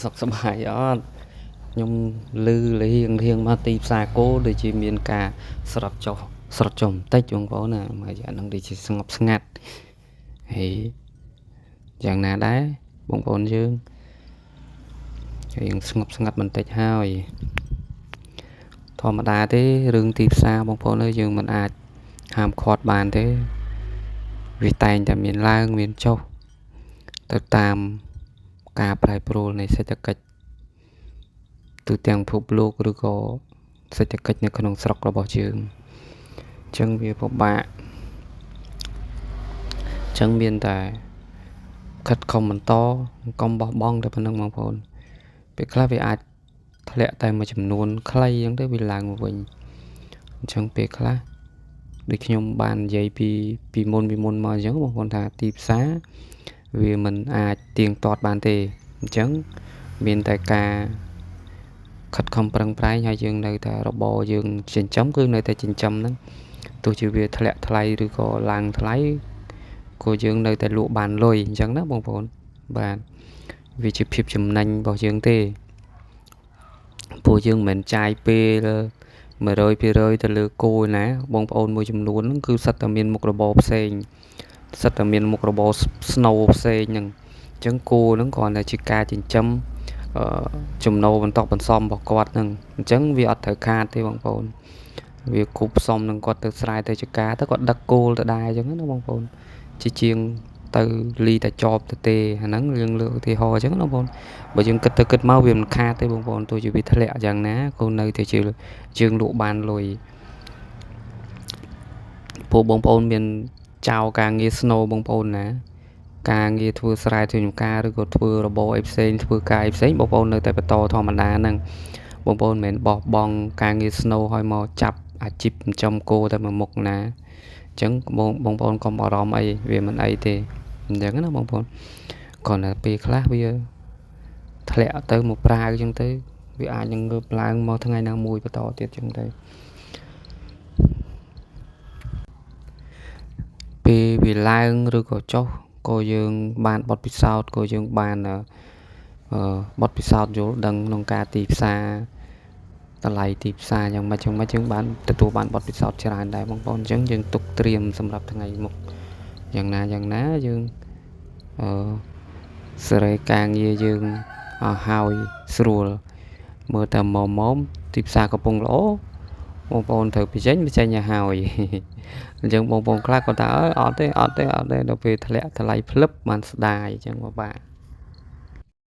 សុខសប្បាយអត់ខ្ញុំឮរៀងមកទីផ្សារគោដូចជាមានការស្រត់ចុះបន្តិចបងប្អូនណាមកយ៉ាងហ្នឹងដូចជាស្ងប់ស្ងាត់ហើយយ៉ាងណាដែរបងប្អូនយើងរៀងស្ងប់ស្ងាត់បន្តិចហើយធម្មតាទេរឿងទីផ្សារបងប្អូនអើយយើងមិនអាចហាមឃាត់បានទេវាតែងតែមានឡើងមានចុះទៅតាមការប្រែប្រួលនៃសេដ្ឋកិច្ចទូទាំងពិភពលោកឬក៏សេដ្ឋកិច្ចនៅក្នុងស្រុករបស់យើងអញ្ចឹងវាពិបាកអញ្ចឹងមានតែខិតខំបន្តកុំបោះបង់តែប៉ុណ្្នឹងបងប្អូនពេលខ្លះវាអាចធ្លាក់តែមួយចំនួនខ្លីអញ្ចឹងទៅវាឡើងមកវិញអញ្ចឹងពេលខ្លះដូចខ្ញុំបាននិយាយពីមុនមកអញ្ចឹងបងប្អូនថាទីផ្សារវាមិនអាចទៀងទាត់បានទេអញ្ចឹងមានតែការខិតខំប្រឹងប្រែងហើយយើងនៅតែរបរយើងចិញ្ចឹមគឺនៅតែចិញ្ចឹមហ្នឹងទោះជាវាធ្លាក់ថ្លៃឬក៏ឡើងថ្លៃក៏យើងនៅតែលក់បានលុយអញ្ចឹងណាបងប្អូនបាទវាជាភាពចំណេញរបស់យើងទេពួកយើងមិនចាយពេល100%ទៅលើគោណាបងប្អូនមួយចំនួនហ្នឹងគឺសិតតែមានមុខរបរផ្សេងសិតតែមានមុខរបរស្នូលផ្សេងហ្នឹងអញ្ចឹងគោហ្នឹងគ្រាន់តែជាការចិញ្ចឹមចំណូលបន្តបន្សំរបស់គាត់ហ្នឹងអញ្ចឹងវាអត់ត្រូវខាតទេបងប្អូនវាគប់ផ្សំនឹងគាត់ទៅស្រែទៅចកាទៅគាត់ដឹកគោលទៅដែរអញ្ចឹងណាបងប្អូនជាងទៅលីតែចប់ទៅទេអាហ្នឹងយើងលើកឧទាហរណ៍អញ្ចឹងណាបងប្អូនបើយើងគិតទៅគិតមកវាមិនខាតទេបងប្អូនទោះជាវាធ្លាក់យ៉ាងណាក៏នៅតែជាយើងលក់បានលុយពួកបងប្អូនមានចៅការងារស្នូបងប្អូនណាការងារធ្វើស្រែធ្វើចម្ការឬក៏ធ្វើរបរអីផ្សេងធ្វើការអីផ្សេងបងប្អូននៅតែបន្តធម្មតាហ្នឹងបងប្អូនមិនមែនបោះបង់ការងារស្នូឲ្យមកចាប់អាជីពចិញ្ចឹមគោតែមួយមុខណាអញ្ចឹងបងប្អូនកុំបារម្ភអីវាមិនអីទេអញ្ចឹងណាបងប្អូនគ្រាន់តែពេលខ្លះវាធ្លាក់ទៅមកប្រាវអញ្ចឹងទៅវាអាចនឹងងើបឡើងមកថ្ងៃណាមួយបន្តទៀតអញ្ចឹងទៅពេលវាឡើងឬក៏ចុះក៏យើងបានបទពិសោធន៍ក៏យើងបានបទពិសោធន៍យល់ដឹងក្នុងការទីផ្សារតម្លៃទីផ្សារយ៉ាងម៉េចយើងបានទទួលបានបទពិសោធន៍ច្រើនដែរបងប្អូនអញ្ចឹងយើងទុកត្រៀមសម្រាប់ថ្ងៃមុខយ៉ាងណាយើងសេរីការងារយើងឲ្យហើយស្រួលមើលតែមុំទីផ្សារកំពុងល្អបងប្អូនត្រូវបញ្ចេញឲ្យហើយអញ្ចឹងបងប្អូនខ្លះគាត់ថាអត់ទេដល់ពេលធ្លាក់ថ្លៃភ្លឹបបានស្ដាយអញ្ចឹងពិបាក